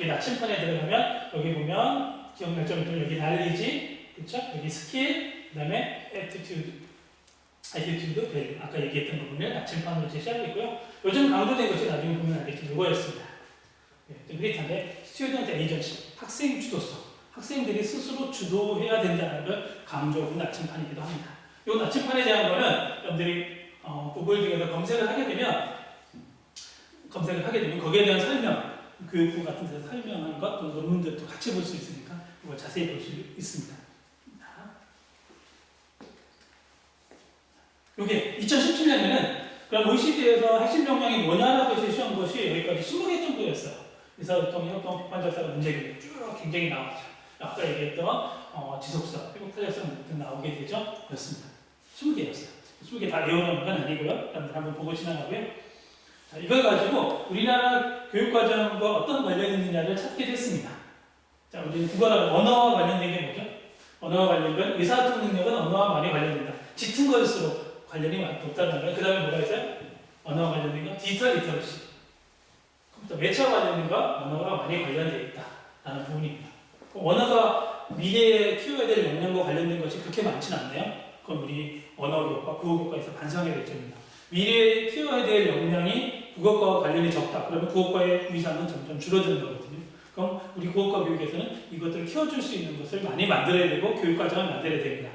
여기 나침판에 들어가면 여기 보면 기억날 점들 여기 날리지, 그렇죠? 여기 스킬, 그다음에 attitude, value. 아까 얘기했던 부분을 나침판으로 제시하고 있고요. 요즘 강조된 것이 나중에 보면 알겠지만 이거였습니다. 좀 흐릿한데 스튜던트 에이전시, 학생 주도성. 학생들이 스스로 주도해야 된다는 걸 강조하는 나침판이기도 합니다. 이 나침판에 대한 거는 여러분들이 구글 등에서 검색을 하게 되면 거기에 대한 설명, 교육부 같은 데서 설명한 것, 또 논문들도 같이 볼 수 있으니까 이걸 자세히 볼 수 있습니다. 이게 2017년에는 그럼 OECD에서 핵심 역량이 뭐냐라고 제시한 것이 여기까지 20개 정도였어요. 의사소통, 협동, 비판적사가 문제가 쭉 굉장히 나왔죠. 아까 얘기했던 지속성, 회복 탄력성 등 나오게 되죠. 그렇습니다. 20개였어요. 20개 다 외우는 건 아니고요. 여러분들 한번 보고 지나가고요. 자, 이걸 가지고 우리나라 교육과정과 어떤 관련이 있느냐를 찾게 됐습니다. 자, 우리는 국어랑 언어와 관련된 게 뭐죠? 언어와 관련된 의사소통 능력은 언어와 많이 관련된다. 짙은 것일수록 관련이 많이 높다는 거예요. 그 다음에 뭐가 있어요? 언어와 관련된 거, 디지털 리터러시. 컴퓨터 매체와 관련된 거, 언어가 많이 관련되어 있다라는 부분입니다. 언어가 미래에 키워야 될 역량과 관련된 것이 그렇게 많지는 않네요. 그럼 우리 언어교육과 국어교육과에서 반성해야 될 점입니다. 미래에 키워야 될 역량이 국어과와 관련이 적다. 그러면 국어과의 위상은 점점 줄어드는 거거든요. 그럼 우리 국어과 교육에서는 이것들을 키워줄 수 있는 것을 많이 만들어야 되고 교육과정을 만들어야 됩니다.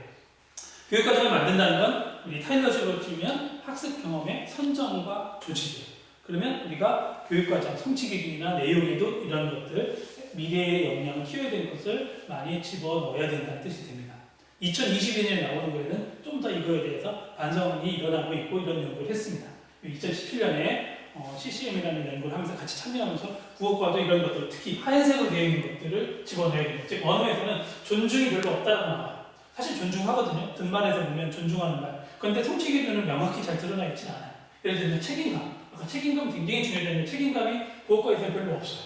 교육과정을 만든다는 건 우리 타일러식으로 치면 학습 경험의 선정과 조치죠. 그러면 우리가 교육과정, 성취 기준이나 내용에도 이런 것들, 미래의 역량을 키워야 되는 것을 많이 집어넣어야 된다는 뜻이 됩니다. 2022년에 나오는 거에는 좀 더 이거에 대해서 반성이 일어나고 있고 이런 연구를 했습니다. 2017년에 CCM이라는 연구를 하면서 같이 참여하면서 국어과도 이런 것들, 특히 하얀색으로 되어 있는 것들을 집어넣어야 됩니다. 즉 언어에서는 존중이 별로 없다고 나와요. 사실 존중하거든요. 등반에서 보면 존중하는 말. 그런데 성취 기준은 명확히 잘 드러나 있지는 않아요. 예를 들면 책임감. 아까 책임감 굉장히 중요한데 책임감이 국어과에서는 별로 없어요.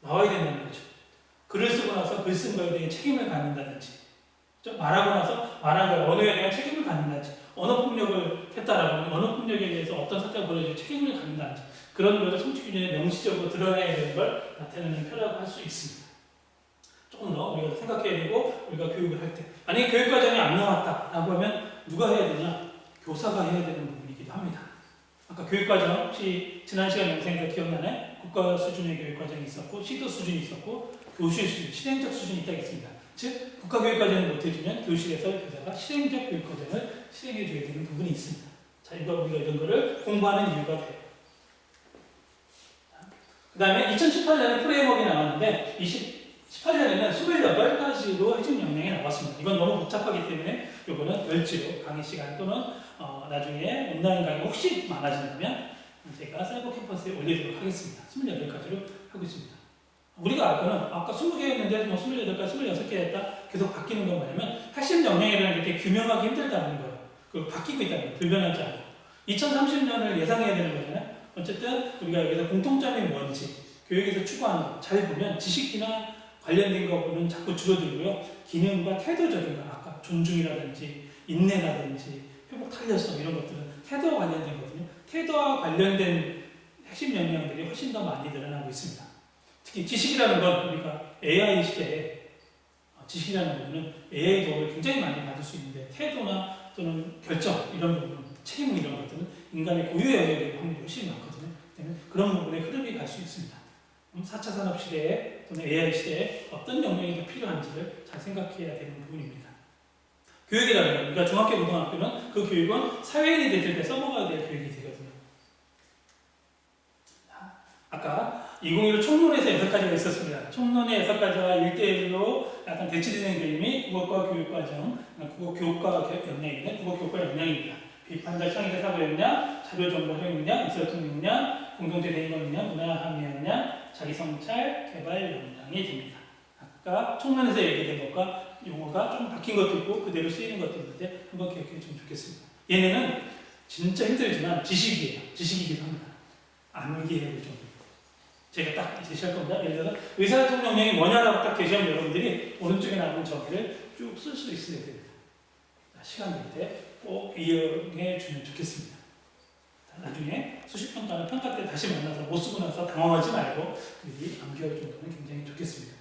나와야 된다는 거죠. 글을 쓰고 나서 글 쓴 거에 대해 책임을 갖는다든지, 말하고 나서 말한 거에 언어에 대한 책임을 갖는다든지, 언어 폭력을 했다라고 언어 폭력에 대해서 어떤 사태가 벌어지고 책임을 갖는다든지, 그런 것을 성취 기준에 명시적으로 드러내야 되는 걸 나타내는 표라고 할 수 있습니다. 조금 더 우리가 생각해야 되고, 우리가 교육을 할 때, 만약에 교육과정이 안 나왔다라고 하면 누가 해야 되냐? 교사가 해야 되는 부분이기도 합니다. 아까 교육과정, 혹시 지난 시간 영상에서 기억나나요? 국가 수준의 교육과정이 있었고, 시도 수준이 있었고, 교실 수준, 실행적 수준이 있다겠습니다. 즉, 국가교육과정을 못해주면 교실에서 교사가 실행적 교육과정을 실행해줘야 되는 부분이 있습니다. 자, 우리가 이런 거를 공부하는 이유가 돼요. 그 다음에 2018년에 프레임워크가 나왔는데, 2018년에는 28가지로 핵심 역량이 나왔습니다. 이건 너무 복잡하기 때문에 이거는 별지로 강의 시간 또는 나중에 온라인 강의 혹시 많아진다면 제가 사이버 캠퍼스에 올리도록 하겠습니다. 28가지로 하고 있습니다. 우리가 알 거는 아까 20개였는데 28가지, 26개 했다 계속 바뀌는 건 뭐냐면 핵심 역량이라는 게 규명하기 힘들다는 거예요. 그리고 바뀌고 있다는 거예요. 불변하지 않고. 2030년을 예상해야 되는 거잖아요. 어쨌든 우리가 여기서 공통점이 뭔지 교육에서 추구하는 거 잘 보면 지식이나 관련된 거 보면 자꾸 줄어들고요. 기능과 태도적인 거, 아까 존중이라든지 인내라든지 회복 탄력성 이런 것들은 태도와 관련된 거거든요. 태도와 관련된 핵심 역량들이 훨씬 더 많이 늘어나고 있습니다. 특히 지식이라는 건 우리가 AI 시대에 지식이라는 부분은 AI 도움을 굉장히 많이 받을 수 있는데 태도나 또는 결정 이런 부분, 책임 이런 것들은 인간의 고유 영역에 대한 확률이 훨씬 많거든요. 때문에 그런 부분에 흐름이 갈 수 있습니다. 4차 산업 시대에 또는 AI 시대에 어떤 역량이 더 필요한지를 잘 생각해야 되는 부분입니다. 교육이라는 건 우리가 중학교, 고등학교는 그 교육은 사회인이 됐을 때 써먹어야 될 교육이 되거든요. 아까 2015 총론에서 6가지가 있었습니다. 총론의 6가지와 1대1로 약간 대치되는 그림이 국어과 교육과정, 국어교육과 역량이네, 국어교육과 역량입니다. 비판적 창의적 사고 역량, 자료정보 활용 역량, 의사소통 역량, 공동체 대인관 역량, 문화함의 역량, 자기성찰, 개발 역량이 됩니다. 아까 총론에서 얘기된 것과 용어가 좀 바뀐 것도 있고 그대로 쓰이는 것도 있는데 한번 기억해 주면 좋겠습니다. 얘네는 진짜 힘들지만 지식이에요. 지식이기도 합니다. 암기해야 될 정도. 제가 딱 제시할 겁니다. 예를 들어서 의사소통 역량이 뭐냐라고 딱 제시하면 여러분들이 오른쪽에 나오는 저기를 쭉 쓸 수 있어야 됩니다. 시간 될 때 꼭 이용해 주면 좋겠습니다. 나중에 수시평가나 평가 때 다시 만나서 못 쓰고 나서 당황하지 말고 미리 암기할 정도는 굉장히 좋겠습니다.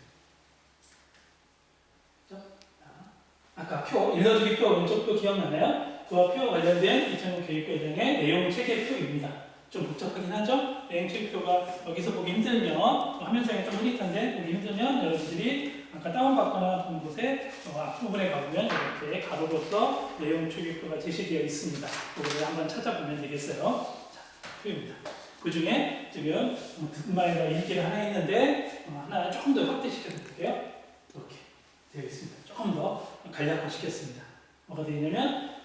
아까 표, 일러주기 표, 왼쪽 표 기억나나요? 그와 표 관련된 2005 교육과정의 내용 체계표입니다. 좀 복잡하긴 하죠? 내용 체계표가 여기서 보기 힘들면, 화면상에 좀 흐릿한데 보기 힘들면 여러분들이 아까 다운받거나 본 곳에 앞부분에 가보면 이렇게 가로로서 내용 체계표가 제시되어 있습니다. 그거를 한번 찾아보면 되겠어요. 자, 표입니다. 그 중에 지금 듣기만이라 읽기를 하나 있는데 하나 조금 더 확대시켜 드릴게요. 이렇게 되어 있습니다. 조금 더 간략화 시켰습니다. 뭐가 되어 있냐면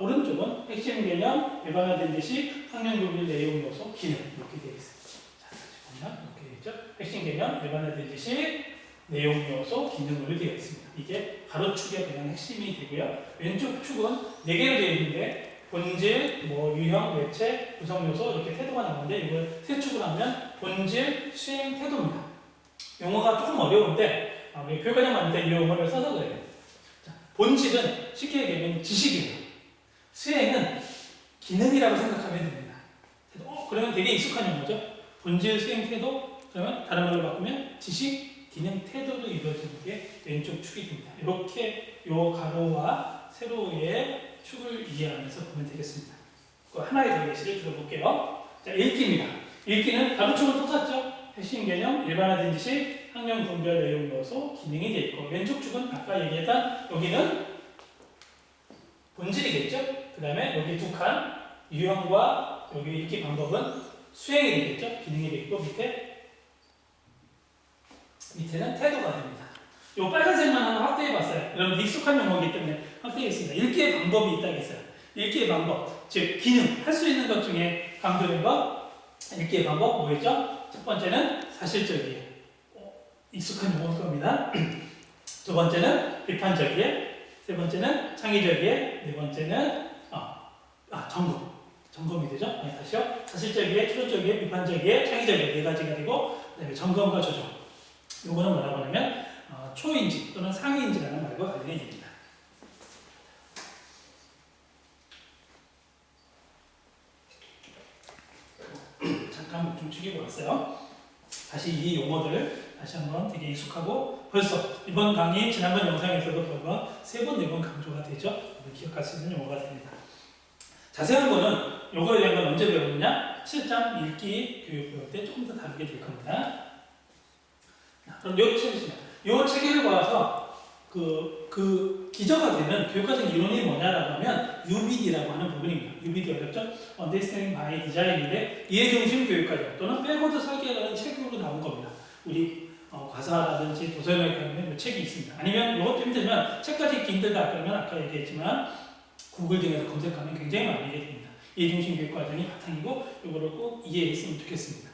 오른쪽은 핵심 개념, 일반화된 지식, 학년 교bil 내용 요소, 기능 이렇게 되어 있어요. 자, 다시 보면 이렇게 되어 있죠. 핵심 개념, 일반화된 지식, 내용 요소, 기능으로 되어 있습니다. 이게 가로축의 그냥 핵심이 되고요. 왼쪽 축은 4개로 되어 있는데 본질, 유형, 매체, 구성 요소 이렇게 태도가 나오는데 이걸 세 축으로 하면 본질, 수행, 태도입니다. 용어가 조금 어려운데 우리 교육과정 만들 때 이 용어를 써서 그래요. 자, 본질은 쉽게 얘기하면 지식이에요. 수행은 기능이라고 생각하면 됩니다. 그러면 되게 익숙한 용어죠. 본질, 수행, 태도. 그러면 다른 말로 바꾸면 지식, 기능, 태도로 이루어지는 게 왼쪽 축이 됩니다. 이렇게 요 가로와 세로의 축을 이해하면서 보면 되겠습니다. 그 하나의 더 예시를 들어볼게요. 자, 읽기입니다. 읽기는 가로축은 똑같죠. 핵심 개념, 일반화된 지식, 학년 분별 내용 요소, 기능이 되어 있고 왼쪽 축은 아까 얘기했던 여기는 본질이겠죠. 그 다음에 여기 두 칸, 유형과 여기 읽기 방법은 수행이 되겠죠. 기능이 되어 있고 밑에는 태도가 됩니다. 이 빨간색만 하나 확대해봤어요. 여러분 익숙한 용어이기 때문에 확대했습니다. 읽기의 방법이 있다고 했어요. 읽기의 방법, 즉 기능, 할 수 있는 것 중에 강조된 것, 읽기의 방법 뭐였죠? 첫 번째는 사실적이에요. 익숙한 용어일 겁니다. 두 번째는 비판적이에요. 세 번째는 창의적이에요. 네 번째는 점검이 되죠. 네, 다시요. 사실적이에요, 추론적이에요, 비판적이에요, 창의적이에요. 네 가지가 되고 그다음에 점검과 조정. 이거는 뭐라고 하냐면 초인지 또는 상위인지라는 말과 관련이 됩니다. 잠깐 목 좀 축이고 왔어요. 다시 이 용어들을 다시 한번 되게 익숙하고 벌써 이번 강의 지난번 영상에서도 벌써 3번, 4번 강조가 되죠. 기억할 수 있는 용어가 됩니다. 자세한 거는 요거에 대한 건 언제 배우느냐? 7장 읽기 교육 배울 때 조금 더 다르게 될 겁니다. 그럼 요 체계를 봐서 그 기저가 되는 교육과정 이론이 뭐냐라고 하면 UBD라고 하는 부분입니다. UBD 어렵죠? Understanding by Design인데 이해중심 교육과정 또는 백워드 설계라는 책으로 나온 겁니다. 우리 과사라든지 도서관에 가면 이 책이 있습니다. 아니면 이것도 힘들면 책까지 읽기 힘들다 그러면 아까 얘기했지만 구글 등에서 검색하면 굉장히 많이 있게 됩니다. 이해중심 교육과정이 바탕이고 이거를 꼭 이해했으면 좋겠습니다.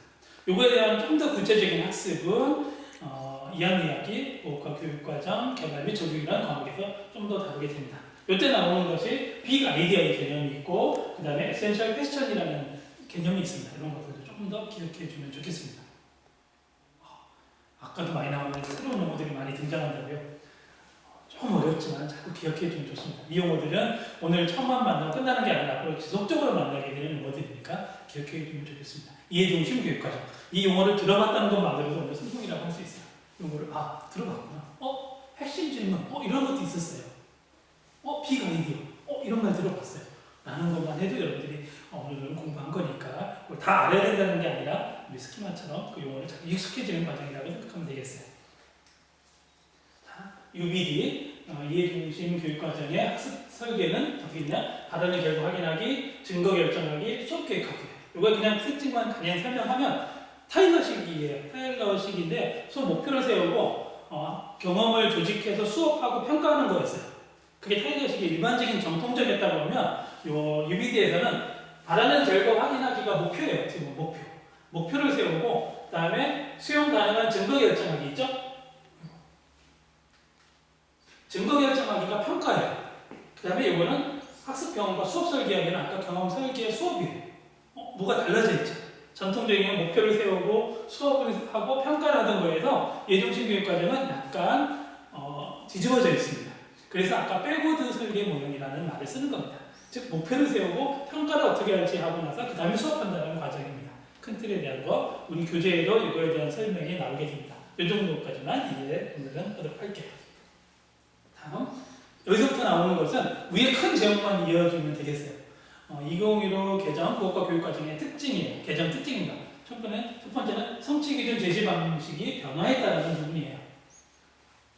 이거에 대한 좀 더 구체적인 학습은 2학년 2학기 보호과 교육과정 개발 및 적용이라는 과목에서 좀 더 다루게 됩니다. 이때 나오는 것이 빅 아이디어의 개념이 있고 그 다음에 에센셜 퀘스천이라는 개념이 있습니다. 이런 것들도 조금 더 기억해 주면 좋겠습니다. 아까도 많이 나오는데 새로운 용어들이 많이 등장한다고요. 조금 어렵지만 자꾸 기억해 주면 좋습니다. 이 용어들은 오늘 처음만 만나고 끝나는 게 아니라 앞으로 지속적으로 만나게 되는 용어들이니까 기억해 주면 좋겠습니다. 이해중심 교육과정. 이 용어를 들어봤다는 것만으로도 오늘 성공이라고 할 수 있어요. 용어를 들어봤구나. 핵심 질문. 이런 것도 있었어요. 빅 아이디어. 이런 말 들어봤어요. 라는 것만 해도 여러분들이 오늘은 공부한 거니까 다 알아야 된다는 게 아니라 우리 스키마처럼 그 용어를 잘 익숙해지는 과정이라고 생각하면 되겠어요. 자, UBD 이해중심 교육과정의 학습 설계는 어떻게 있냐? 발언의 결과 확인하기, 증거 결정하기, 수업 계획하기. 이거 그냥 특징만 그냥 설명하면 타일러식이에요. 타일러식인데 수업 목표를 세우고 경험을 조직해서 수업하고 평가하는 거였어요. 그게 타일러식의 일반적인 정통적이었다고 하면 요 UBD에서는 바라는 결과 확인하기가 목표예요. 지금 목표를 세우고 그 다음에 수용 가능한 증거 결정하기 있죠? 증거 결정하기가 평가예요. 그 다음에 이거는 학습 경험과 수업 설계하기는 아까 경험 설계의 수업이에요. 뭐가 달라져 있죠? 전통적인 목표를 세우고 수업을 하고 평가를 하던 거에서 이해중심 교육과정은 약간 뒤집어져 있습니다. 그래서 아까 백워드 설계 모형이라는 말을 쓰는 겁니다. 즉 목표를 세우고 평가를 어떻게 할지 하고 나서 그 다음에 수업한다는 과정입니다. 큰 틀에 대한 거 우리 교재에도 이거에 대한 설명이 나오게 됩니다. 이 정도까지만 이제 오늘은 하도록 할게요. 다음 여기서부터 나오는 것은 위에 큰 제목만 이어주면 되겠어요. 2015 개정 국어과 교육과정의 특징이에요. 개정 특징입니다. 첫 번째는 성취기준 제시 방식이 변화했다는 부분이에요.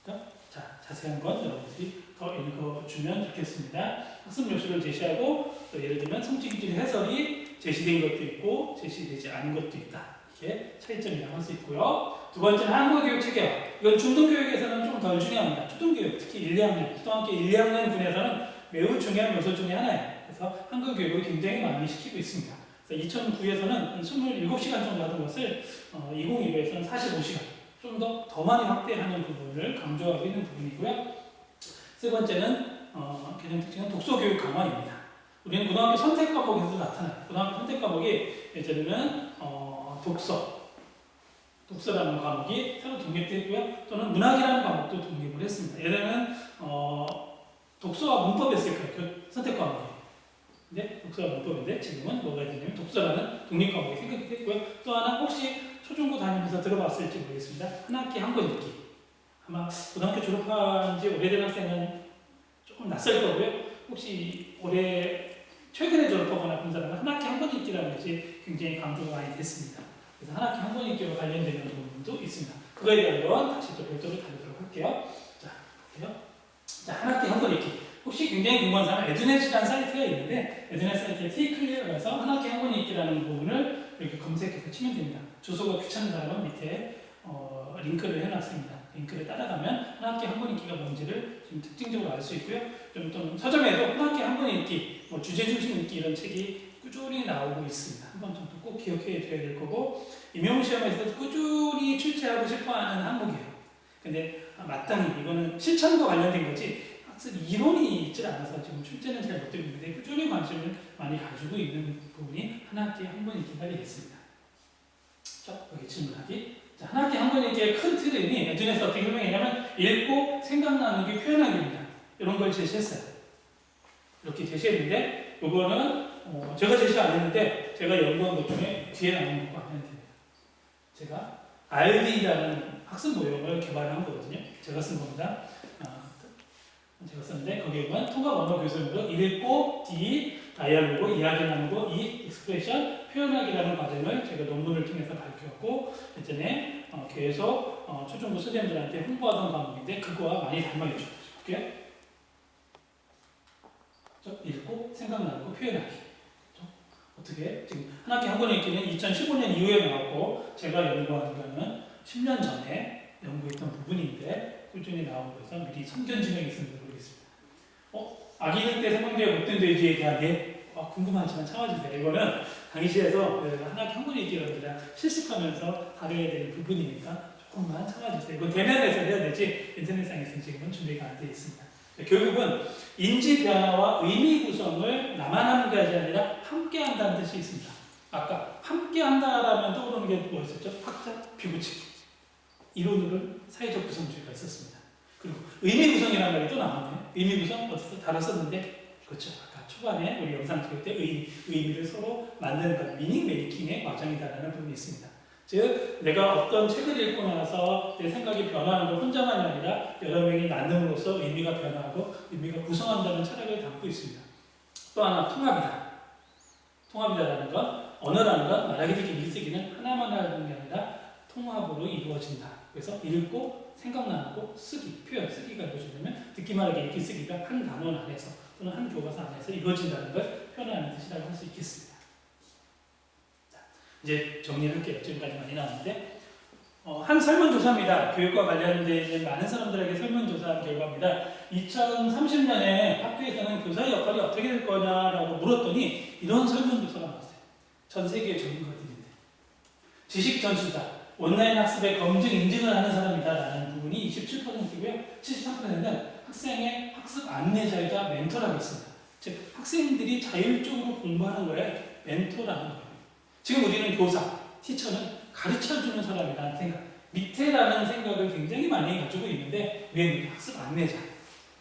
자, 자세한 건 여러분들이 더 읽어주면 좋겠습니다. 학습 요소를 제시하고 또 예를 들면 성취기준 해설이 제시된 것도 있고 제시되지 않은 것도 있다. 이게 차이점이라고 할 수 있고요. 두 번째는 한국어교육 체계. 이건 중등교육에서는 좀 덜 중요합니다. 초등교육, 특히 1, 2학년, 초등학교 1, 2학년 분에서는 매우 중요한 요소 중에 하나예요. 그래서 한국 교육을 굉장히 많이 시키고 있습니다. 그래서 2009에서는 27시간 정도 하던 것을 2015에서는 45시간 좀 더 많이 확대하는 부분을 강조하고 있는 부분이고요. 세 번째는 개정 특징은 독서교육 강화입니다. 우리는 고등학교 선택 과목에서 나타나요. 고등학교 선택 과목이 예전에는 독서라는 과목이 새로 독립됐고요. 또는 문학이라는 과목도 독립을 했습니다. 예전에는 독서와 문법이었을 거예요. 그 선택 과목이. 근데 독서와 문법인데 지금은 뭐가 되냐면 독서라는 독립 과목이 생각이 됐고요. 또 하나 혹시 초중고 다니면서 들어봤을지 모르겠습니다. 한 학기 한 권 읽기. 아마 고등학교 졸업한 지 오래된 학생은 조금 낯설 거고요. 혹시 최근에 졸업하거나 본 사람은 한 학기 한 권 읽기라는 것이 굉장히 강조가 많이 됐습니다. 그래서 한 학기 한 권 읽기와 관련되는 부분도 있습니다. 그거에 대한 건 다시 또 별도로 다루도록 할게요. 자, 한 학기 한 권 읽기. 혹시 굉장히 궁금한 사람은 에듀넷이라는 사이트가 있는데 에듀넷 사이트에 T클리어를 해서 한 학기 한 권 읽기라는 부분을 이렇게 검색해서 치면 됩니다. 주소가 귀찮은 사람은 밑에 링크를 해놨습니다. 링크를 따라가면 한 학기 한 권 읽기가 뭔지를 좀 특징적으로 알 수 있고요. 좀 서점에도 한 학기 한 권 읽기, 주제 중심 읽기 이런 책이 꾸준히 나오고 있습니다. 한 번 정도 꼭 기억해 줘야 될 거고 임용시험에서도 꾸준히 출제하고 싶어하는 항목이에요. 근데 마땅히 이거는 실천과 관련된 거지 학습 이론이 있질 않아서 지금 출제는 잘 못 되고 있는데 꾸준히 관심을 많이 가지고 있는 부분이 한 학기에 한 번 읽기가 되겠습니다. 자, 여기 질문하기. 자, 한 학기에 한 번 읽기의 큰 틀이 에듀넷에서 어떻게 설명했냐면 읽고 생각나는 게 표현하기입니다. 이런 걸 제시했어요. 이렇게 제시했는데 이거는 제가 제시 안 했는데 제가 연구한 것 중에 뒤에 나오는 것과 하면 됩니다. 제가 RD라는 학습 모형을 개발한 거거든요. 제가 쓴 겁니다. 제가 썼는데 거기에 보면 통합 언어 교수님으로 읽고 D, 다이알로그, 이야기 나누고 E, 익스프레션, 표현하기라는 과정을 제가 논문을 통해서 밝혔고 예전에 계속 초중고 선생님들한테 홍보하던 과목인데 그거와 많이 닮아있죠. 볼게요. 읽고 생각 나누고 표현하기. 어떻게 지금 한 학기 한 권 읽기는 2015년 이후에 나왔고 제가 연구한 거는 10년 전에 연구했던 부분인데 꾸준히 나오고 해서 미리 선견 지명이 있었는지 모르겠습니다. 아기 때 생명제가 못된 돼지에 대한 예? 궁금하지만 참아주세요. 이거는 강의실에서 한 학기 한 권 읽기를 그냥 실습하면서 다뤄야 되는 부분이니까 조금만 참아주세요. 이건 대면에서 해야 되지 인터넷상에서 지금은 준비가 안 되어 있습니다. 결국은 인지 변화와 의미 구성을 나만 하는 것이 아니라 함께 한다는 뜻이 있습니다. 아까 함께 한다라면 떠오르는 게 뭐였었죠? 학자, 비구칙. 이론으로는 사회적 구성주의가 있었습니다. 그리고 의미 구성이라는 말이 또 나왔네요. 의미 구성 어디서 다뤘었는데 그렇죠. 아까 초반에 우리 영상 찍을 때 의미를 서로 만드는 것, 미닝 메이킹의 과정이다라는 부분이 있습니다. 즉 내가 어떤 책을 읽고 나서 내 생각이 변화하는 건 혼자만이 아니라 여러 명이 나눔으로써 의미가 변화하고 의미가 구성한다는 철학을 담고 있습니다. 또 하나 통합이다. 통합이다라는 건 언어라는 건 말하기 듣기 읽쓰기는 하나만 하는 게 아니라 통합으로 이루어진다. 그래서 읽고 생각 나누고 쓰기, 표현, 쓰기가 이루어지려면 듣기만 하기, 읽기, 쓰기가 한 단원 안에서 또는 한 교과서 안에서 이루어진다는 걸 표현하는 뜻이라고 할 수 있겠습니다. 이제 정리를 할게요. 지금까지 많이 나왔는데 한 설문조사입니다. 교육과 관련된 많은 사람들에게 설문조사한 결과입니다. 2030년에 학교에서는 교사의 역할이 어떻게 될 거냐라고 물었더니 이런 설문조사가 나왔어요. 전 세계 전문가들인데 지식 전수자, 온라인 학습에 검증, 인증을 하는 사람이다라는 부분이 27%고요. 73%는 학생의 학습 안내자이자 멘토라고 있습니다. 즉 학생들이 자율적으로 공부하는 거에 멘토라는 거예요. 지금 우리는 교사, 티처는 가르쳐주는 사람이라는 생각, 밑에라는 생각을 굉장히 많이 가지고 있는데 우리는 학습 안내자,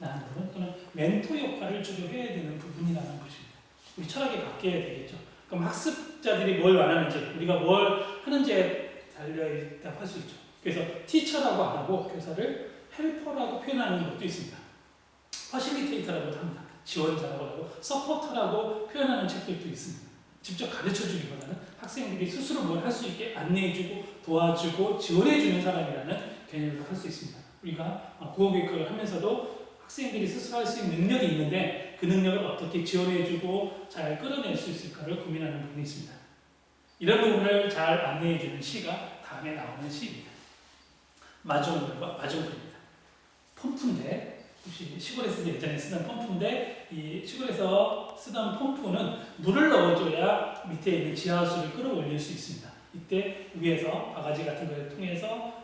부분 또는 멘토 역할을 주로 해야 되는 부분이라는 것입니다. 우리 철학이 바뀌어야 되겠죠. 그럼 학습자들이 뭘 원하는지, 우리가 뭘 하는지에 달려있다고 할 수 있죠. 그래서 티처라고 안 하고 교사를 헬퍼라고 표현하는 것도 있습니다. 퍼실리테이터라고도 합니다. 지원자라고 하고 서포터라고 표현하는 책들도 있습니다. 직접 가르쳐주기보다는 학생들이 스스로 뭘 할 수 있게 안내해주고 도와주고 지원해주는 사람이라는 개념으로 할 수 있습니다. 우리가 국어교육을 하면서도 학생들이 스스로 할 수 있는 능력이 있는데 그 능력을 어떻게 지원해주고 잘 끌어낼 수 있을까를 고민하는 부분이 있습니다. 이런 부분을 잘 안내해주는 시가 다음에 나오는 시입니다. 마중물과 마중물입니다. 펌프인데 혹시 시골에서 예전에 쓰던 펌프인데 이 시골에서 쓰던 펌프는 물을 넣어줘야 밑에 있는 지하수를 끌어올릴 수 있습니다. 이때 위에서 바가지 같은 걸 통해서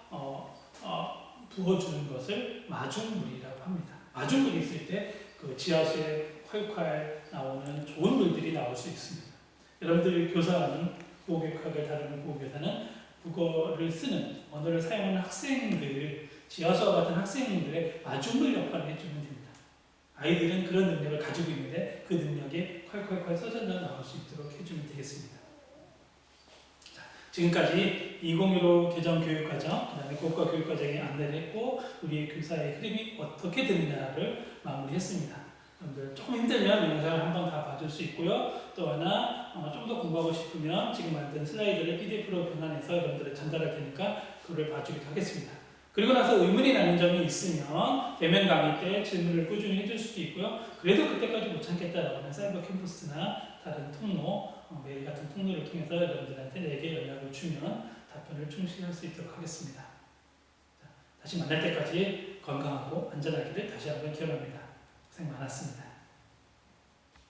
부어주는 것을 마중물이라고 합니다. 마중물이 있을 때 그 지하수에 콸콸 나오는 좋은 물들이 나올 수 있습니다. 여러분들 교사하는 국어교육학을 다루는 국어교사는 국어를 쓰는 언어를 사용하는 학생들, 지하수와 같은 학생들의 마중물 역할을 해주면 됩니다. 아이들은 그런 능력을 가지고 있는데 그 능력에 콸콸콸 쏟아져 나올 수 있도록 해주면 되겠습니다. 자, 지금까지 2015 개정 교육과정, 그 다음에 국가 교육과정에 안내를 했고 우리의 교사의 흐름이 어떻게 되느냐를 마무리했습니다. 여러분들 조금 힘들면 영상을 한번 다 봐줄 수 있고요. 또 하나 좀 더 공부하고 싶으면 지금 만든 슬라이드를 PDF로 변환해서 여러분들에 전달할 테니까 그걸 봐주기도 하겠습니다. 그리고 나서 의문이 나는 점이 있으면 대면 강의 때 질문을 꾸준히 해줄 수도 있고요. 그래도 그때까지 못 참겠다라고 하면 사이버 캠퍼스나 다른 통로, 메일 같은 통로를 통해서 여러분들한테 내게 연락을 주면 답변을 충실히 할 수 있도록 하겠습니다. 자, 다시 만날 때까지 건강하고 안전하기를 다시 한번 기원합니다. 고생 많았습니다.